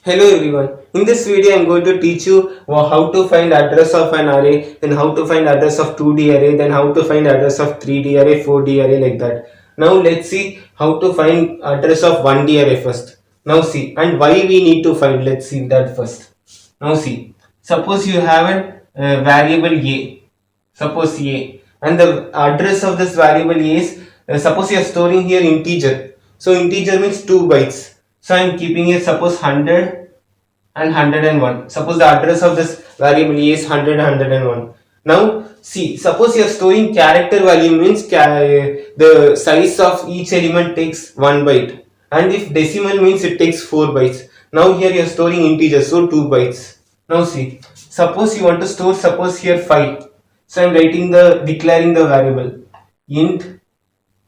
Hello everyone. In this video I am going to teach you how to find address of an array, then how to find address of 2D array, then how to find address of 3D array, 4D array, like that. Now let's see how to find address of 1D array first. Now see, and why we need to find, let's see that first. Now see, suppose you have a variable a, suppose a, and the address of this variable a is, suppose you are storing here integer. So integer means 2 bytes. So I am keeping it, suppose 100 and 101. Suppose the address of this variable is 100 and 101. Now see, suppose you are storing character value means the size of each element takes 1 byte, and if decimal means it takes 4 bytes. Now here you are storing integer, so 2 bytes. Now see, suppose you want to store, suppose here 5. So I am writing the declaring the variable int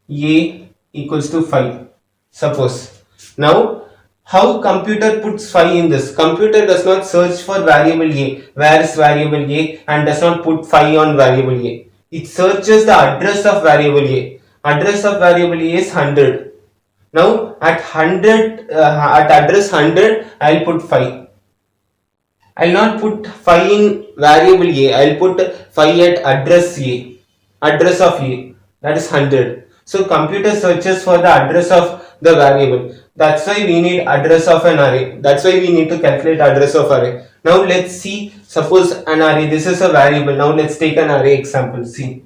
a equals to 5. Suppose now how computer puts 5 in this? Computer does not search for variable a, where is variable a, and does not put 5 on variable a. It searches the address of variable a. Address of variable a is 100. Now at 100, at address 100, I will put 5. I will not put 5 in variable a, I will put 5 at address a, address of a, that is 100. So computer searches for the address of the variable. That's why we need address of an array. That's why we need to calculate address of array. Now let's see, suppose an array, this is a variable. Now let's take an array example. See,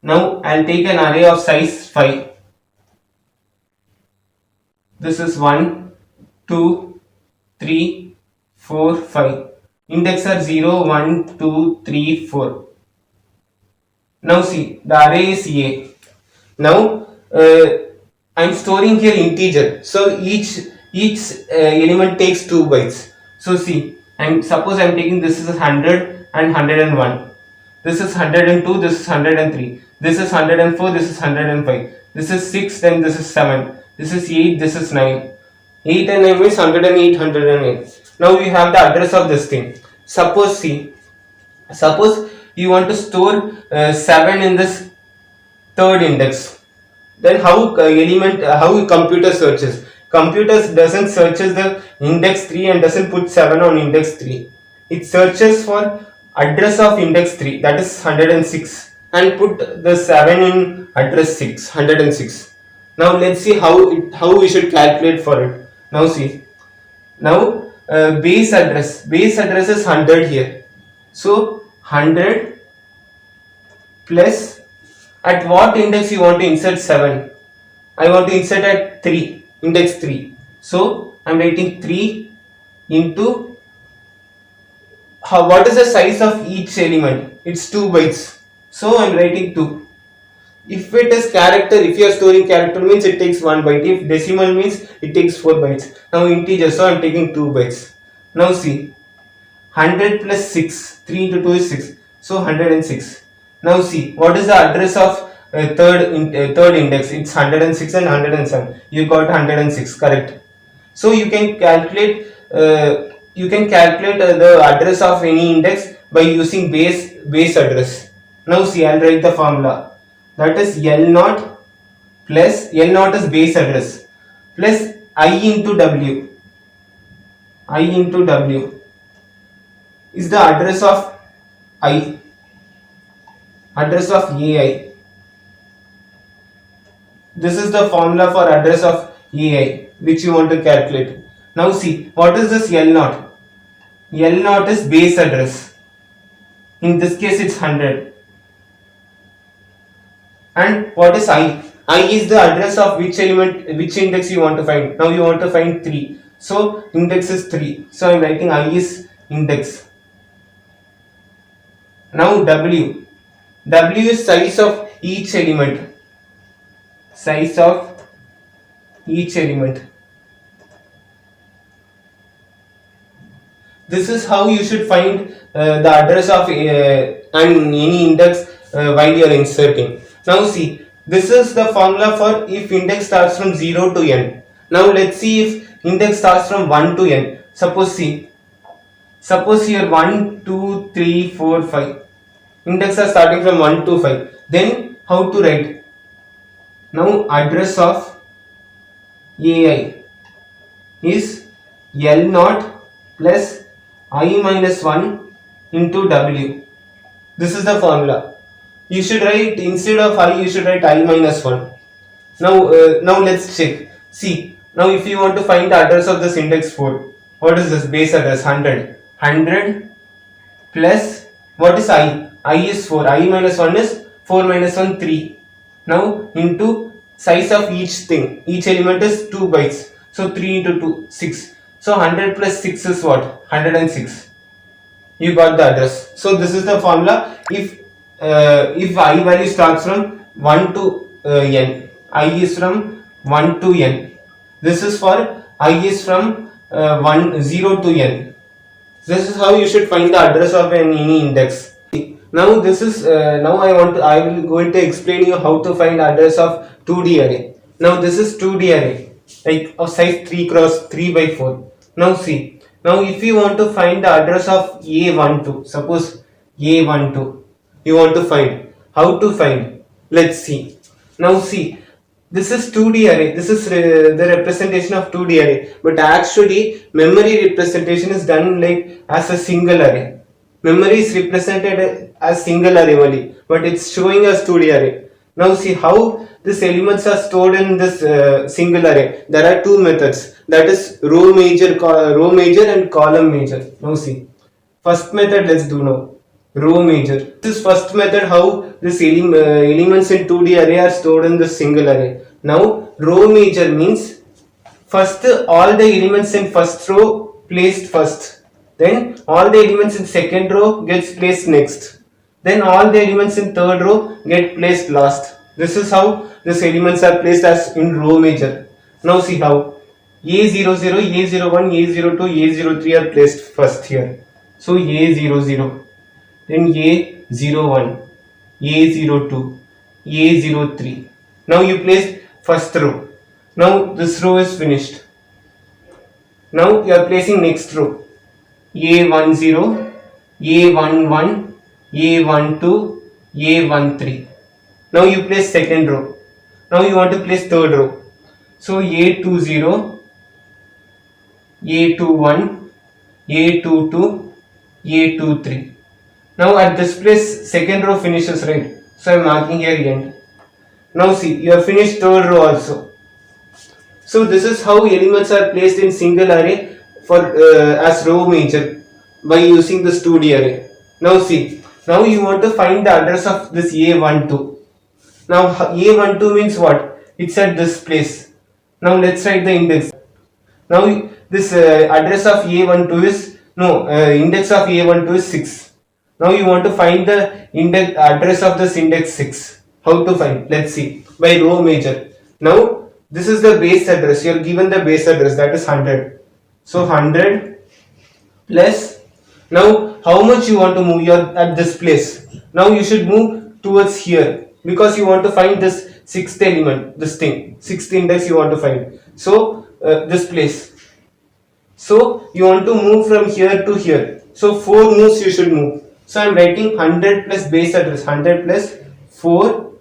now I'll take an array of size 5. This is 1, 2, 3, 4, 5. Index are 0, 1, 2, 3, 4. Now see, the array is A. Now I'm storing here integer, so each element takes 2 bytes. So see, and suppose I'm taking, this is 100 and 101, this is 102, this is 103, this is 104, this is 105, this is 6, then this is 7, this is 8, this is 9. 8 and 9 means 108, 108. Now we have the address of this thing. Suppose see, suppose you want to store 7 in this third index. Then how how computer searches? Computers doesn't searches the index 3 and doesn't put 7 on index 3. It searches for address of index 3, that is 106, and put the 7 in address 6, 106. Now let's see how we should calculate for it. Now see, now base address is 100 here. So 100 plus, at what index you want to insert 7? I want to insert at 3, index 3. So I am writing 3 into, what is the size of each element? It's 2 bytes. So I am writing 2. If it is character, if you are storing character means it takes 1 byte. If decimal means it takes 4 bytes. Now integer, so I am taking 2 bytes. Now see, 100 plus 6, 3 into 2 is 6. So 106. Now see, what is the address of third index? It's 106 and 107. You got 106, correct. So you can calculate the address of any index by using base address. Now see, I'll write the formula. That is L0 plus, L0 is base address, plus I into W. I into W is the address of I, address of AI. This is the formula for address of AI which you want to calculate. Now see, what is this L0? L0 is base address. In this case it's 100. And what is I? I is the address of which element, which index you want to find. Now you want to find 3. So index is 3. So I am writing I is index. Now W. W is size of each element. Size of each element. This is how you should find the address of any index while you are inserting. Now see, this is the formula for if index starts from 0 to n. Now let's see if index starts from 1 to n. Suppose see, suppose here 1, 2, 3, 4, 5. Index are starting from 1 to 5. Then how to write? Now address of AI is L naught plus I minus 1 into W. This is the formula. You should write, instead of I, you should write I minus 1. Now let's check. See, now if you want to find the address of this index 4, what is this base address? 100. 100 plus, what is I? I is 4. I minus 1 is 4 minus 1, 3. Now into size of each thing. Each element is 2 bytes. So 3 into 2, 6. So 100 plus 6 is what? 106. You got the address. So this is the formula. If I value starts from 1 to n, I is from 1 to n. This is for I is from 0 to n. This is how you should find the address of any index. Now this is I will going to explain you how to find address of 2D array. Now this is 2D array, like of size 3 cross 3 by 4. Now see, now if you want to find the address of A12, suppose A12, you want to find, how to find? Let's see. Now see, this is 2D array. This is the representation of 2D array. But actually, memory representation is done like as a single array. Memory is represented as single array only, but it's showing as 2D array. Now see how these elements are stored in this single array. There are two methods. That is row major and column major. Now see, first method let's do now. Row major. This is first method how this elements in 2D array are stored in the single array. Now row major means first all the elements in first row placed first, then all the elements in second row gets placed next, then all the elements in third row get placed last. This is how these elements are placed as in row major. Now see how A00, A01, A02, A03 are placed first here. So A00, then A01, A02, A03. Now you placed first row. Now this row is finished. Now you are placing next row. A10, A11, A12, A13. Now you place second row. Now you want to place third row. So A20, A21, A22, A23. Now at this place second row finishes, right? So I am marking here end. Now see, you have finished third row also. So this is how elements are placed in single array for as row major by using this 2D array. Now see, now you want to find the address of this A12. Now A12 means what? It's at this place. Now let's write the index. Now this address of A12 is, index of A12 is 6. Now you want to find the index address of this index 6. How to find? Let's see. By row major. Now this is the base address. You are given the base address, that is 100. So 100 plus, now how much you want to move? You are at this place. Now you should move towards here because you want to find this sixth element, this thing, sixth index you want to find. So this place. So you want to move from here to here. So 4 moves you should move. So I am writing 100 plus base address, 100 plus 4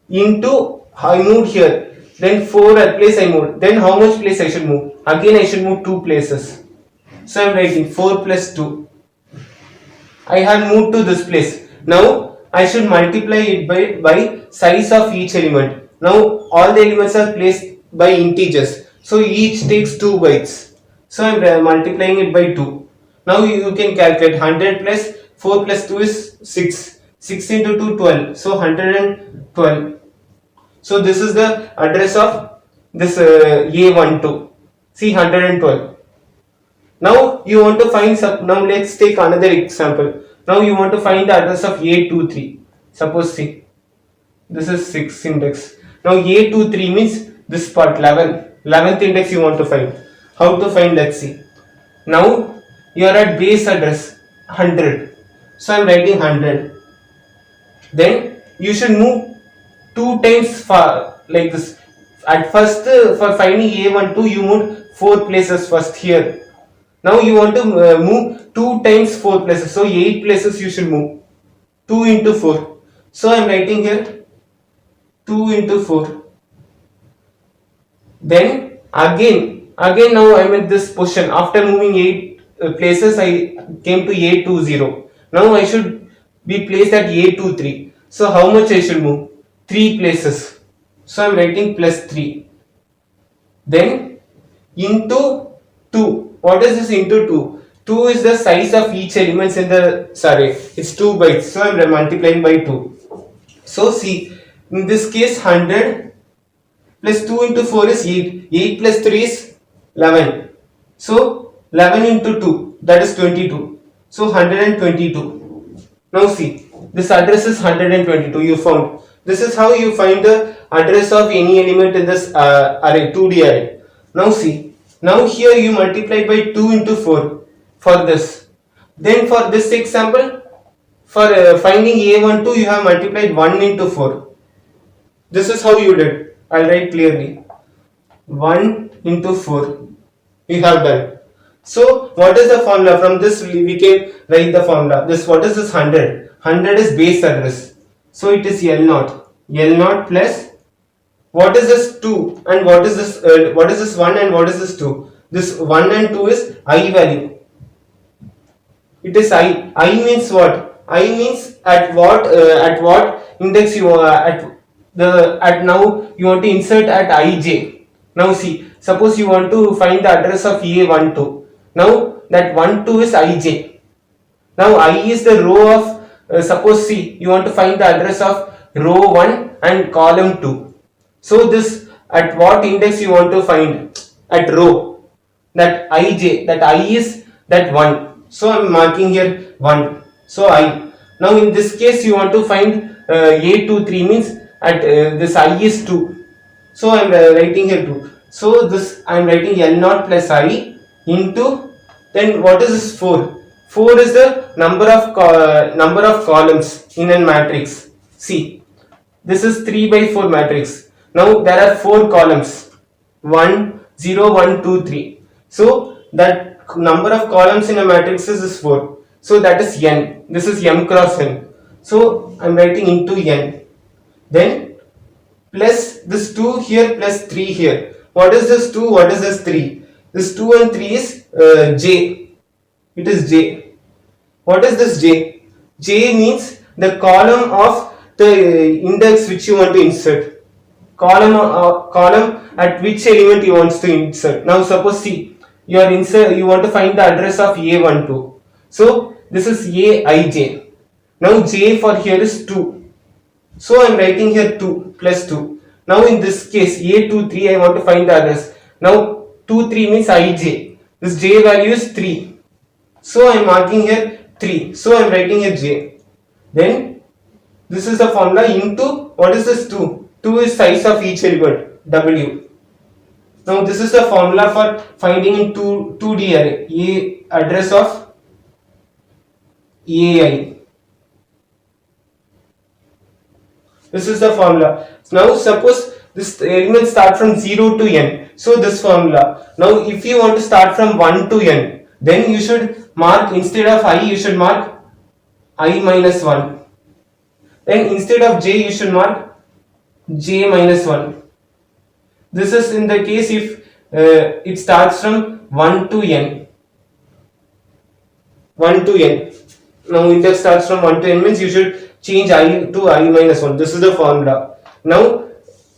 into I moved here. Then 4 at place I moved. Then how much place I should move? Again I should move 2 places. So I am writing 4 plus 2. I had moved to this place. Now I should multiply it by size of each element. Now all the elements are placed by integers. So each takes 2 bytes. So I am multiplying it by 2. Now you can calculate 100 plus 4 plus 2 is 6. 6 into 2, 12. So 112. So this is the address of this A12. See 112. Now you want to find now let's take another example. Now you want to find the address of A23. Suppose see, this is 6 index. Now A23 means this part 11th index you want to find. How to find? Let's see. Now you are at base address 100. So I am writing 100. Then you should move 2 times far like this. At first for finding A12 you moved 4 places first here. Now you want to move 2 times 4 places. So 8 places you should move. 2 into 4. So I am writing here 2 into 4. Then again Again now I'm at this position. After moving 8 places, I came to A20. Now I should be placed at A23. So how much I should move? 3 places. So I'm writing plus 3. Then into 2. What is this into 2? 2 is the size of each elements in the array. It's 2 bytes. So I'm multiplying by 2. So see, in this case 100 plus 2 into 4 is 8. 8 plus 3 is 11. So 11 into 2, that is 22. So 122. Now see, this address is 122 you found. This is how you find the address of any element in this array, 2D array. Now see, now here you multiply by 2 into 4 for this. Then for this example, for finding A12 you have multiplied 1 into 4. This is how you did. I'll write clearly. 1 into 4 we have done. So what is the formula? From this we can write the formula. This, what is this 100? 100 is base address. So it is L0. L0 plus, what is this 2 and what is this 1 and what is this 2? This 1 and 2 is I value. It is I. I means what? I means at what index you at now you want to insert at ij. Now see, suppose you want to find the address of A12. Now that 12 is ij. Now I is the row of suppose see, you want to find the address of row 1 and column 2. So this, at what index you want to find? At row. That ij, that I is that 1. So I am marking here 1. So I. Now in this case you want to find A23 means at this I is 2. So I am writing here 2. So this I am writing L0 plus I into, then what is this 4? 4 is the number of columns in a matrix. See, this is 3 by 4 matrix. Now there are 4 columns, 1, 0, 1, 2, 3. So that number of columns in a matrix is 4. So that is n. This is m cross n. So I am writing into n. Then plus this 2 here plus 3 here. What is this 2? What is this 3? This 2 and 3 is j. It is j. What is this j? J means the column of the index which you want to insert. Column at which element you want to insert. Now suppose see, you want to find the address of A12. So this is Aij. Now j for here is 2. So I am writing here 2 plus 2. Now in this case A23 I want to find the address. Now 23 means Ij. This j value is 3. So I am marking here 3. So I am writing here j. Then this is the formula into, what is this 2? 2 is size of each element, w. Now this is the formula for finding in 2D array, address of Ai. This is the formula. Now suppose this element start from 0 to n. So this formula. Now if you want to start from 1 to n, then you should mark, instead of I you should mark I minus 1. Then instead of j you should mark j minus 1. This is in the case if it starts from 1 to n. 1 to n. Now index starts from 1 to n means you should change I to I minus 1. This is the formula. Now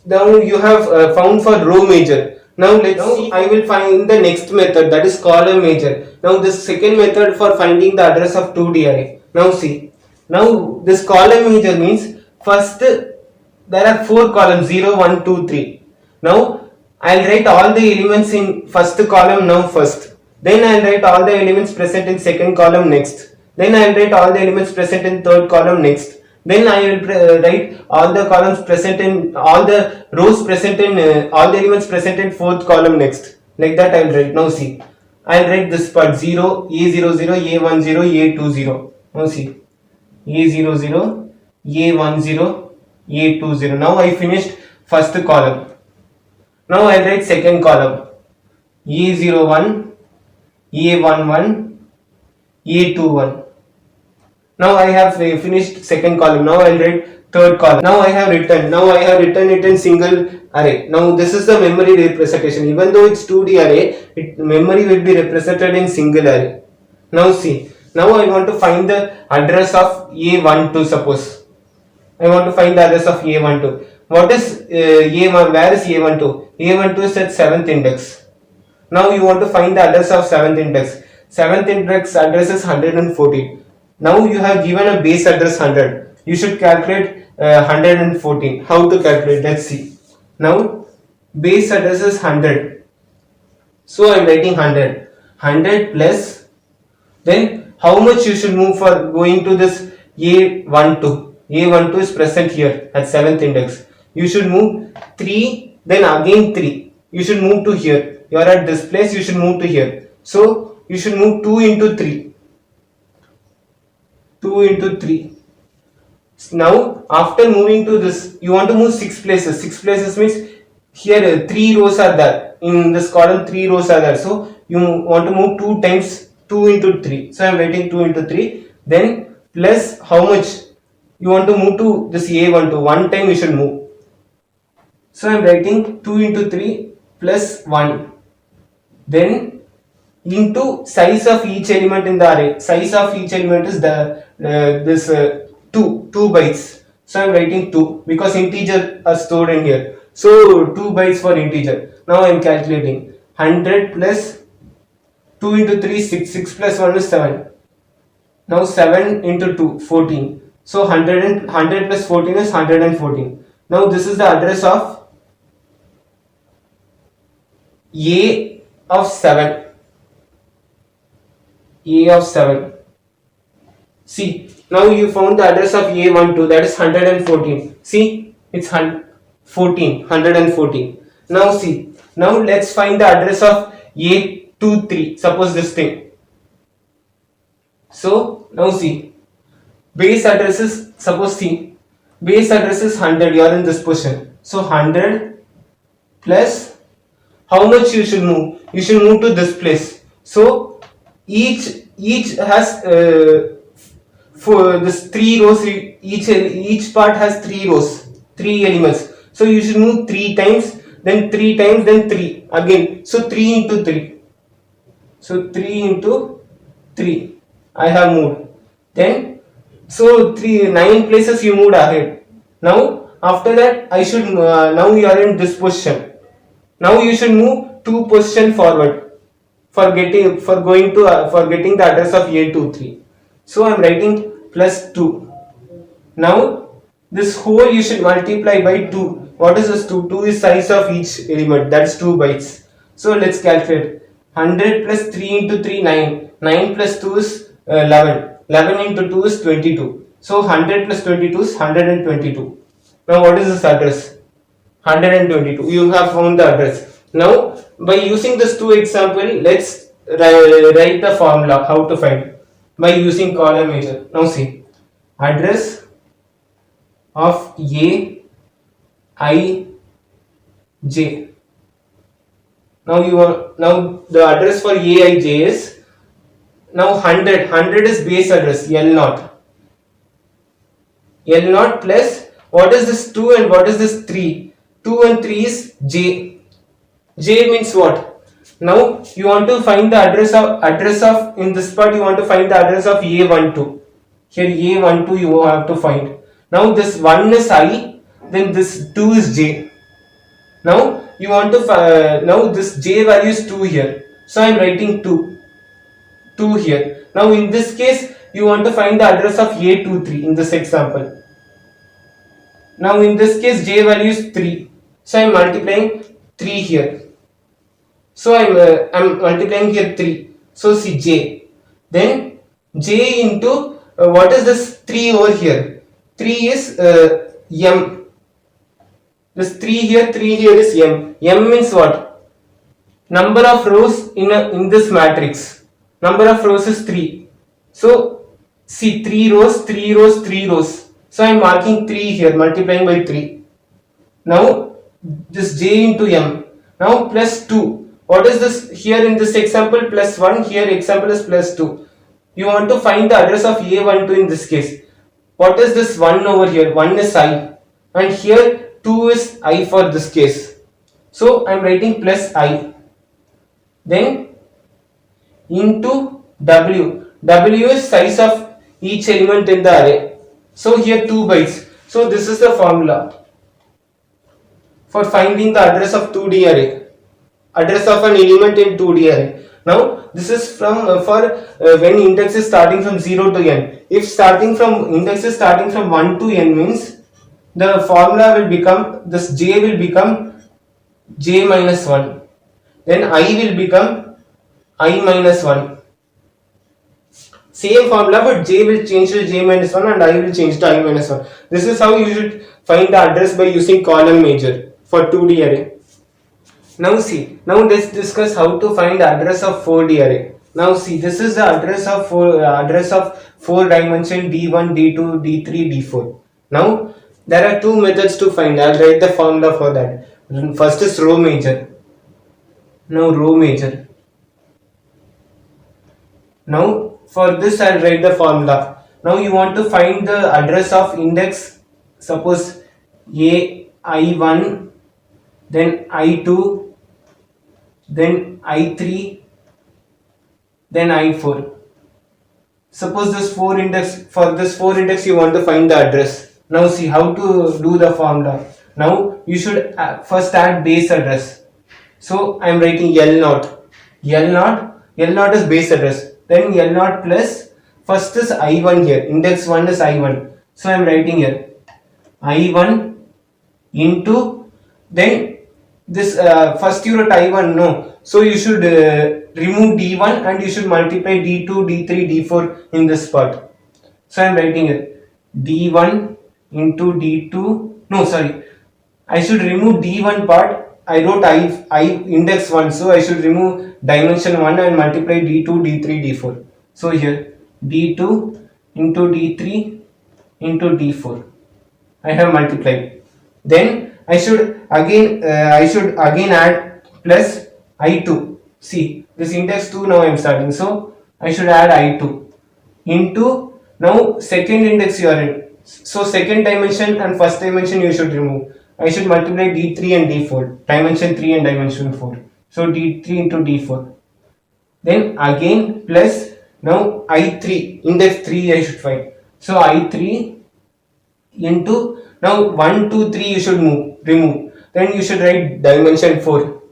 you have found for row major. Now let's see, I will find the next method, that is column major. Now this second method for finding the address of 2D array. Now see, now this column major means first there are 4 columns, 0, 1, 2, 3. Now I'll write all the elements in first column now first. Then I'll write all the elements present in second column next. Then I'll write all the elements present in third column next. Then I will write all the columns present in, all the rows present in, all the elements present in fourth column next. Like that I will write. Now see, I will write this part 0, A00, A10, A20. Now see, A00, A10, A20. Now I finished first column. Now I will write second column, A01, A11, A21. Now I have finished second column. Now I will write third column. Now I have written it in single array. Now this is the memory representation. Even though it's 2D array, memory will be represented in single array. Now see, now I want to find the address of A12. Suppose I want to find the address of A12. What is A1? Where is A12? A12 is at 7th index. Now you want to find the address of 7th index. 7th index address is 114. Now you have given a base address 100. You should calculate 114. How to calculate? Let's see. Now base address is 100. So I am writing 100. 100 plus, then how much you should move for going to this A12? A12 is present here at 7th index. You should move 3, then again 3. You should move to here. You are at this place, you should move to here. So you should move 2 into 3. 2 into 3. Now after moving to this, you want to move 6 places. 6 places means here 3 rows are there. In this column 3 rows are there. So you want to move 2 times 2 into 3. So I am writing 2 into 3. Then plus how much? You want to move to this A12. 1 time you should move. So I am writing 2 into 3 plus 1. Then into size of each element in the array. Size of each element is the this 2 bytes. So I am writing 2 because integer are stored in here. So 2 bytes for integer. Now I am calculating 100 plus 2 into 3 6. 6 plus 1 is 7. Now 7 into 2 14. So 100 plus 14 is 114. Now this is the address of A of 7. A of 7. See, now you found the address of A12, that is 114. See, it's 114. Now see, now let's find the address of A23. Suppose this thing. So now see, base address is, suppose see, base address is 100. You are in this position. So 100 plus how much you should move? You should move to this place. So each has for this 3 rows. Each part has 3 rows, 3 elements. So you should move 3 times, then 3 times, then 3 again. So 3 into 3. So 3 into 3. I have moved. Then so 9 places you moved ahead. Now after that I should now you are in this position. Now you should move 2 position forward for getting the address of A23. So I am writing plus 2. Now this whole you should multiply by 2. What is this 2? 2 is size of each element, that's 2 bytes. So let's calculate. 100 plus 3 into 3 9. 9 plus 2 is 11. 11 into 2 is 22. So 100 plus 22 is 122. Now what is this address? 122. You have found the address. Now by using this 2 example, let's write the formula how to find by using column measure. Now see, address of A I J. Now the address for A I J is now 100. 100 is base address L0. L0 plus what is this 2 and what is this 3? 2 and 3 is J. J means what? Now you want to find the address of in this part you want to find the address of A12. Here A12 you have to find. Now this 1 is I, then this 2 is J. Now you want to now this J value is 2 here. So I am writing 2 here. Now in this case you want to find the address of A23 in this example. Now in this case J value is 3. So I am multiplying 3 here. So I'm multiplying here 3. So see J. Then J into what is this 3 over here? 3 is M. This 3 here is M. M means what? Number of rows in this matrix. Number of rows is 3. So see 3 rows, 3 rows, 3 rows. So I am marking 3 here, multiplying by 3. Now this J into M. Now plus 2. What is this here in this example? Plus 1. Here example is plus 2. You want to find the address of A12 in this case. What is this 1 over here? 1 is I, and here 2 is I for this case. So I am writing plus I, then into W. W is size of each element in the array. So here 2 bytes. So this is the formula for finding the address of 2D array. Address of an element in 2D array. Now this is from for when index is starting from 0 to n. If starting from index is starting from 1 to n means the formula will become, this j will become j minus 1. Then I will become I minus 1. Same formula, but j will change to j minus 1 and I will change to I minus 1. This is how you should find the address by using column measure for 2D array. Now see, now let's discuss how to find the address of 4D array. Now see, this is the address of 4 dimension D1, D2, D3, D4. Now there are two methods to find. I'll write the formula for that. First is row major. Now row major. Now for this I'll write the formula. Now you want to find the address of index, suppose A I1, then I2, then I3, then I4. Suppose this 4 index, for this 4 index you want to find the address. Now see how to do the formula. Now you should first add base address. So I am writing L0. L0 is base address. Then L0 plus, first is I1 here. Index 1 is I1. So I am writing here I1 into, then this first you wrote I1, no. So you should remove D1 and you should multiply D2, D3, D4 in this part. So I am writing it D1 into D2, no sorry, I should remove D1 part. I wrote I index 1, so I should remove dimension 1 and multiply D2, D3, D4. So here D2 into D3 into D4 I have multiplied. Then I should again add plus I2. See, this index 2 now I am starting, so I should add I2 into, now second index you are in, so second dimension and first dimension you should remove. I should multiply D3 and D4, dimension 3 and dimension 4. So D3 into D4. Then again plus, now I3, index 3 I should find. So I3 into, now 1, 2, 3 you should remove. Then you should write dimension 4.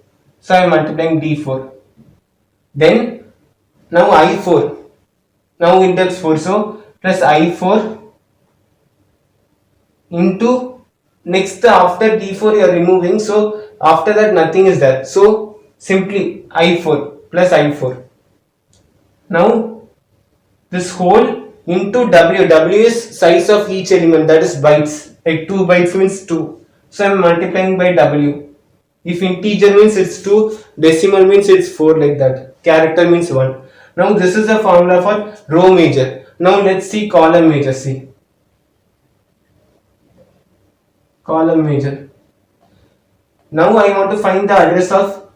So I am multiplying D4. Then now I4. Now index 4. So plus I4 into, next after D4 you are removing. So after that nothing is there. So simply I4 plus I4. Now this whole into W. W is size of each element, that is bytes. Like 2 bytes means 2. So I am multiplying by W. If integer means it's 2, decimal means it's 4, like that. Character means 1. Now this is the formula for row major. Now let's see column major. See, column major. Now I want to find the address of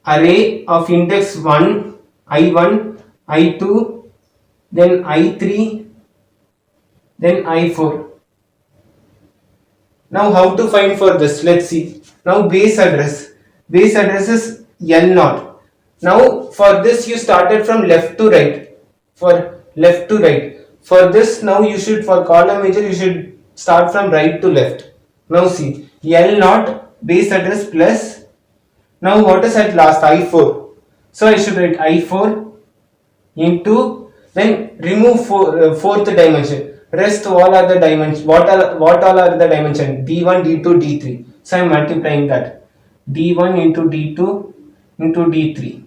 array of index 1, I1, I2, then I3, then I4. Now how to find for this? Let's see. Now base address. Base address is L0. Now for this you started from left to right. For left to right. For this now you should, for column major you should start from right to left. Now see, L0 base address plus, now what is at last? I4. So I should write I4 into, then remove fourth dimension. Rest all are the dimensions. What all are the dimension? D1, D2, D3. So I am multiplying that. D1 into D2 into D3.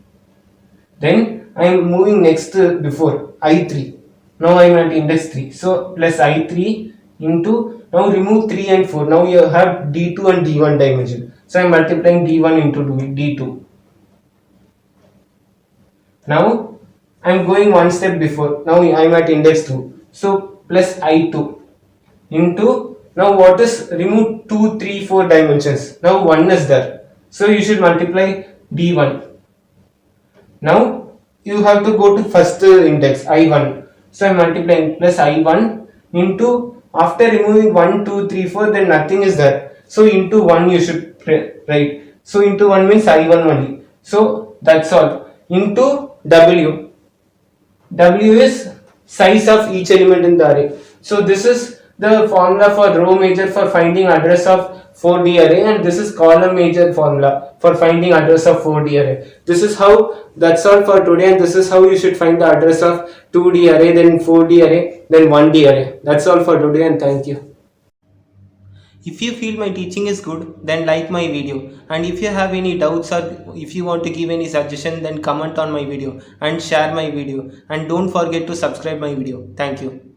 Then I am moving next before I3. Now I am at index 3. So plus I3 into, now remove 3 and 4. Now you have D2 and D1 dimension. So I am multiplying D1 into D2. Now I am going one step before. Now I am at index 2. So plus I2 into, now what is, remove 2, 3, 4 dimensions. Now 1 is there. So you should multiply D1. Now you have to go to first index I1. So I am multiplying plus I1 into, After removing 1, 2, 3, 4, then nothing is there. So into 1 you should write. So into 1 means I1 only. So that's all. Into W. W is size of each element in the array. So this is the formula for row major for finding address of 4D array, and this is column major formula for finding address of 4D array. This is how, that's all for today, and this is how you should find the address of 2D array, then 4D array, then 1D array. That's all for today, and thank you. If you feel my teaching is good, then like my video, and if you have any doubts or if you want to give any suggestion, then comment on my video and share my video, and don't forget to subscribe my video. Thank you.